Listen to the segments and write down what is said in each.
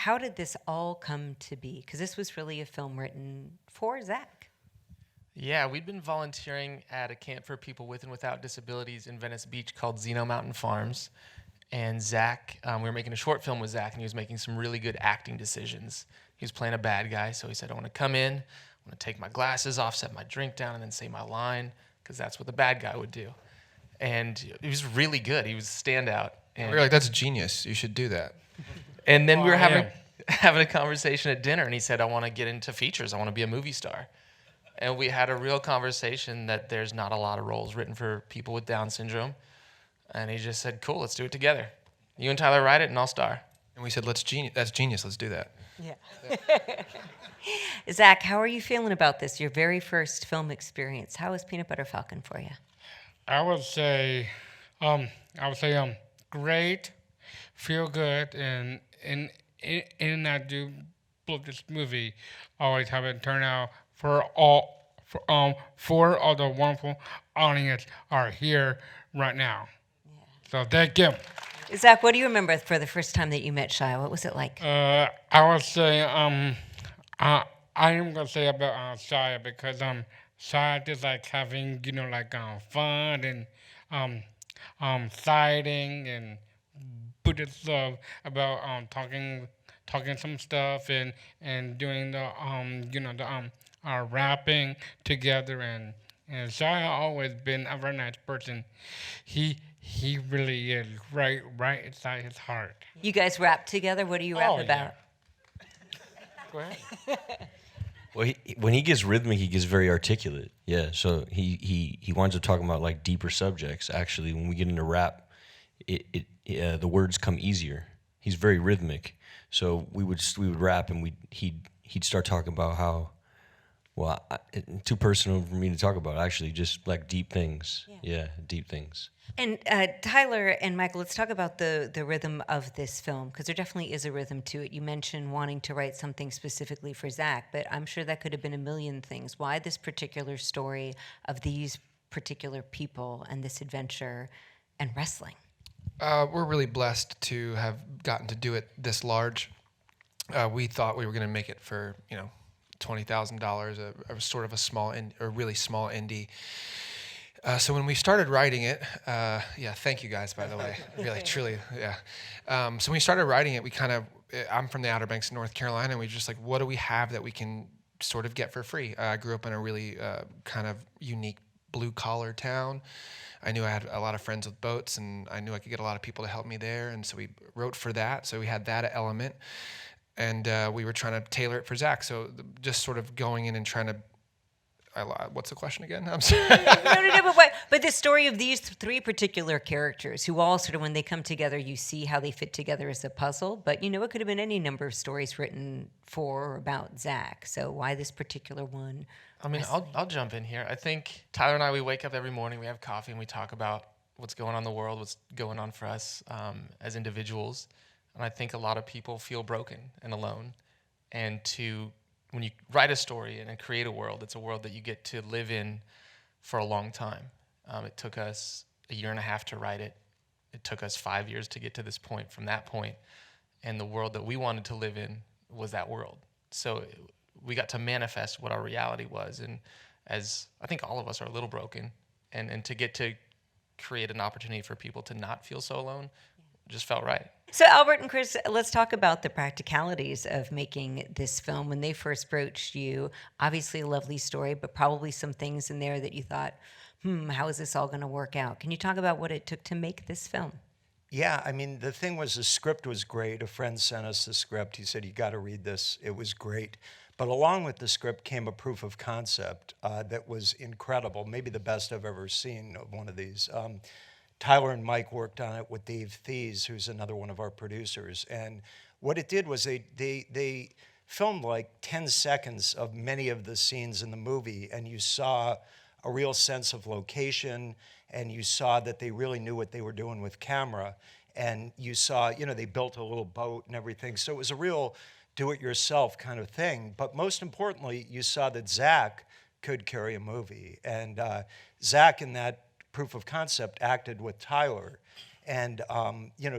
how did this all come to be? Because this was really a film written for Zack. Yeah, we'd been volunteering at a camp for people with and without disabilities in Venice Beach called Zeno Mountain Farms. And Zack, we were making a short film with Zack, and he was making some really good acting decisions. He was playing a bad guy, so he said, I want to come in, I want to take my glasses off, set my drink down, and then say my line, because that's what the bad guy would do. And he was really good. He was a standout. And we were like, that's genius. You should do that. And then we were having a conversation at dinner, and he said, I want to get into features. I want to be a movie star. And we had a real conversation that there's not a lot of roles written for people with Down syndrome. And he just said, cool, let's do it together. You and Tyler write it, and I'll star. And we said, that's genius. Let's do that. Yeah. Zack, how are you feeling about this, your very first film experience? How was Peanut Butter Falcon for you? I would say great, feel good, and I do believe this movie always have it turn out for all the wonderful audience are here right now. Yeah. So thank you. Zack, what do you remember for the first time that you met Shia? What was it like? I would say I am gonna say about Shia because Shia just like having fun and fighting and put his love about talking some stuff and doing the rapping together and Shia always been a very nice person. He really is right inside his heart. You guys rap together? What do you rap about? Go ahead. Well, when he gets rhythmic, he gets very articulate. Yeah, so he winds up talking about like deeper subjects. Actually, when we get into rap, the words come easier. He's very rhythmic, so we would rap and he'd start talking about how. Well, too personal for me to talk about, actually, just like deep things. Yeah, deep things. And Tyler and Michael, let's talk about the rhythm of this film, because there definitely is a rhythm to it. You mentioned wanting to write something specifically for Zack, but I'm sure that could have been a million things. Why this particular story of these particular people and this adventure and wrestling? We're really blessed to have gotten to do it this large. We thought we were going to make it for, $20,000, a sort of a really small indie. So when we started writing it, thank you guys, by the way, really, truly, yeah. So when we started writing it, I'm from the Outer Banks of North Carolina, and we just like, what do we have that we can sort of get for free? I grew up in a really kind of unique blue-collar town. I knew I had a lot of friends with boats, and I knew I could get a lot of people to help me there, and so we wrote for that. So we had that element. And we were trying to tailor it for Zack. So just sort of going in and trying to, what's the question again? I'm sorry. No, but the story of these three particular characters who all sort of, when they come together, you see how they fit together as a puzzle. But, it could have been any number of stories written for or about Zack. So why this particular one? I mean, I'll jump in here. I think Tyler and I, we wake up every morning, we have coffee, and we talk about what's going on in the world, what's going on for us as individuals. And I think a lot of people feel broken and alone. And when you write a story and create a world, it's a world that you get to live in for a long time. It took us 1.5 years to write it. It took us 5 years to get to this point, from that point. And the world that we wanted to live in was that world. So we got to manifest what our reality was. And as I think all of us are a little broken, and to get to create an opportunity for people to not feel so alone just felt right. So Albert and Chris, let's talk about the practicalities of making this film. When they first broached you, obviously a lovely story, but probably some things in there that you thought, how is this all going to work out? Can you talk about what it took to make this film? Yeah, I mean, the thing was the script was great. A friend sent us the script. He said, you got to read this. It was great. But along with the script came a proof of concept that was incredible, maybe the best I've ever seen of one of these. Tyler and Mike worked on it with Dave Thies, who's another one of our producers. And what it did was they filmed like 10 seconds of many of the scenes in the movie, and you saw a real sense of location, and you saw that they really knew what they were doing with camera. And you saw, they built a little boat and everything. So it was a real do-it-yourself kind of thing. But most importantly, you saw that Zack could carry a movie. And Zack, in that proof of concept, acted with Tyler. And,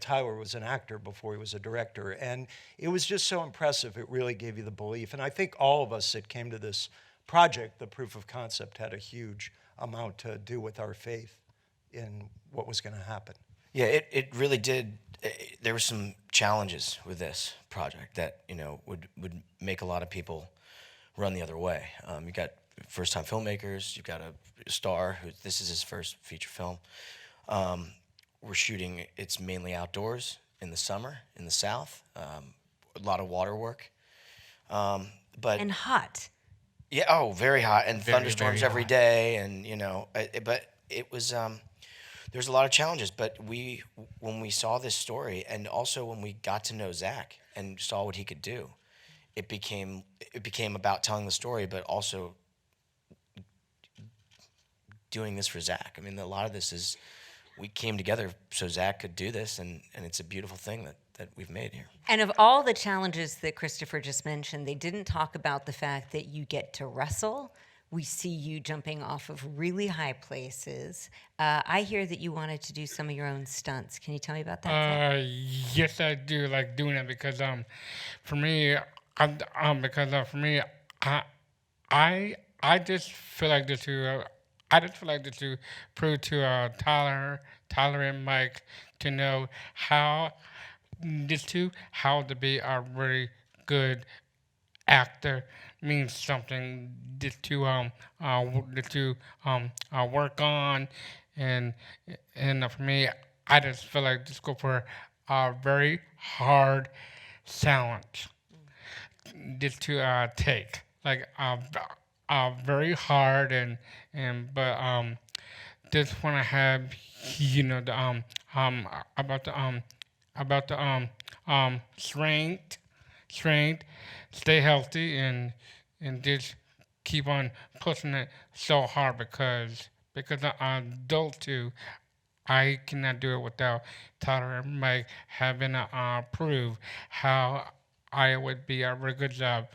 Tyler was an actor before he was a director. And it was just so impressive. It really gave you the belief. And I think all of us that came to this project, the proof of concept, had a huge amount to do with our faith in what was going to happen. Yeah, it really did. There were some challenges with this project that, would make a lot of people run the other way. You got first-time filmmakers. You've got a star who this is his first feature film. We're shooting. It's mainly outdoors in the summer in the South. A lot of water work, but And hot. yeah, very hot and Very, thunderstorms very every hot. day, and but it was. There's a lot of challenges, but when we saw this story, and also when we got to know Zack and saw what he could do, it became about telling the story, but also doing this for Zack. I mean, a lot of this is we came together so Zack could do this, and it's a beautiful thing that we've made here. And of all the challenges that Christopher just mentioned, they didn't talk about the fact that you get to wrestle. We see you jumping off of really high places. I hear that you wanted to do some of your own stunts. Can you tell me about that? Zach? Yes, I do like doing it because for me, I just feel like to prove to Tyler and Mike to know how to be a really good actor means something to work on, and for me, I just feel like just go for a very hard challenge just to take like very hard but just want to have about the strength, stay healthy, and just keep on pushing it so hard because adult too, I cannot do it without Tyler and Mike having to prove how I would be a very good job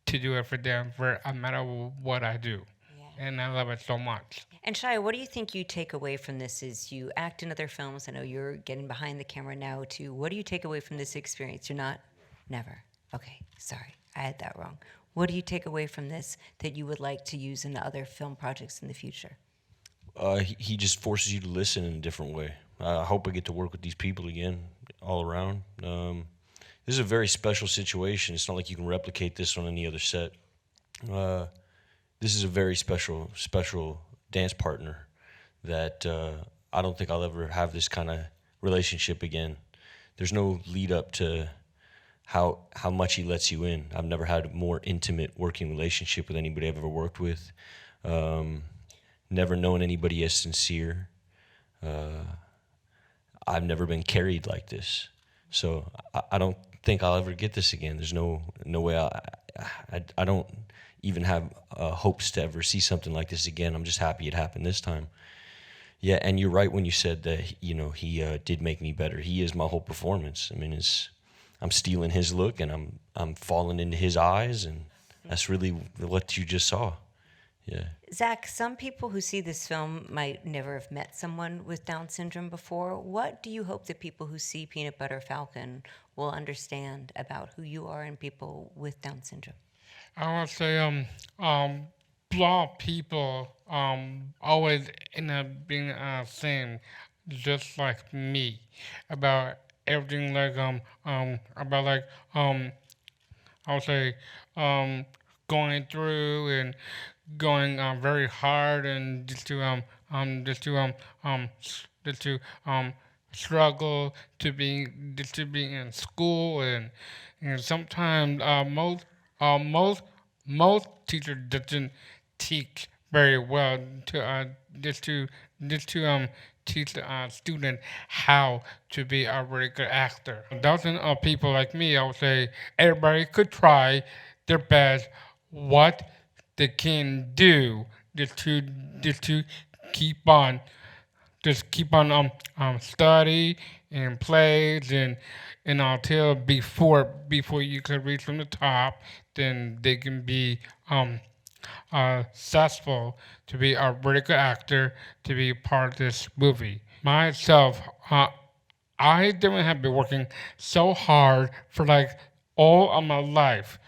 to do it for them for no matter what I do. Yeah. And I love it so much. And Shia, what do you think you take away from this as you act in other films? I know you're getting behind the camera now too. What do you take away from this experience? You're not? Never. Okay, sorry. I had that wrong. What do you take away from this that you would like to use in other film projects in the future? He just forces you to listen in a different way. I hope I get to work with these people again, all around. This is a very special situation. It's not like you can replicate this on any other set. This is a very special dance partner that I don't think I'll ever have this kind of relationship again. There's no lead up to how much he lets you in. I've never had a more intimate working relationship with anybody I've ever worked with. Never known anybody as sincere. I've never been carried like this. So I don't think I'll ever get this again. There's no way. I don't even have hopes to ever see something like this again. I'm just happy it happened this time. Yeah, and you're right when you said that he did make me better. He is my whole performance. I mean, I'm stealing his look and I'm falling into his eyes, and that's really what you just saw. Yeah. Zack, some people who see this film might never have met someone with Down syndrome before. What do you hope that people who see Peanut Butter Falcon will understand about who you are and people with Down syndrome? I would say blonde people always end up being same, just like me, about everything like about like I would say going through and going very hard and just to struggle to be in school and sometimes most teachers doesn't teach very well to teach the student how to be a really good actor. Dozens of people like me, I would say everybody could try their best what they can do just to keep on study and plays and until before you could reach from the top, then they can be successful to be a really good actor to be part of this movie. Myself, I definitely have been working so hard for like all of my life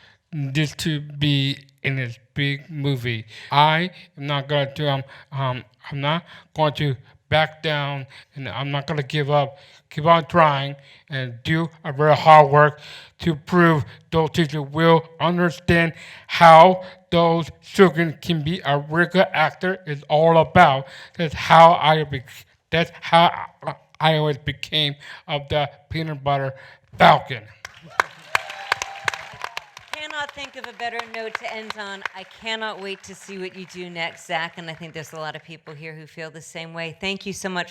just to be in this big movie. I am not going to I'm not going to back down, and I'm not going to give up. Keep on trying and do a very hard work to prove those teachers will understand how those children can be a really good actor. Is all about. That's how I always became of the Peanut Butter Falcon. Cannot think of a better note to end on. I cannot wait to see what you do next, Zack, and I think there's a lot of people here who feel the same way. Thank you so much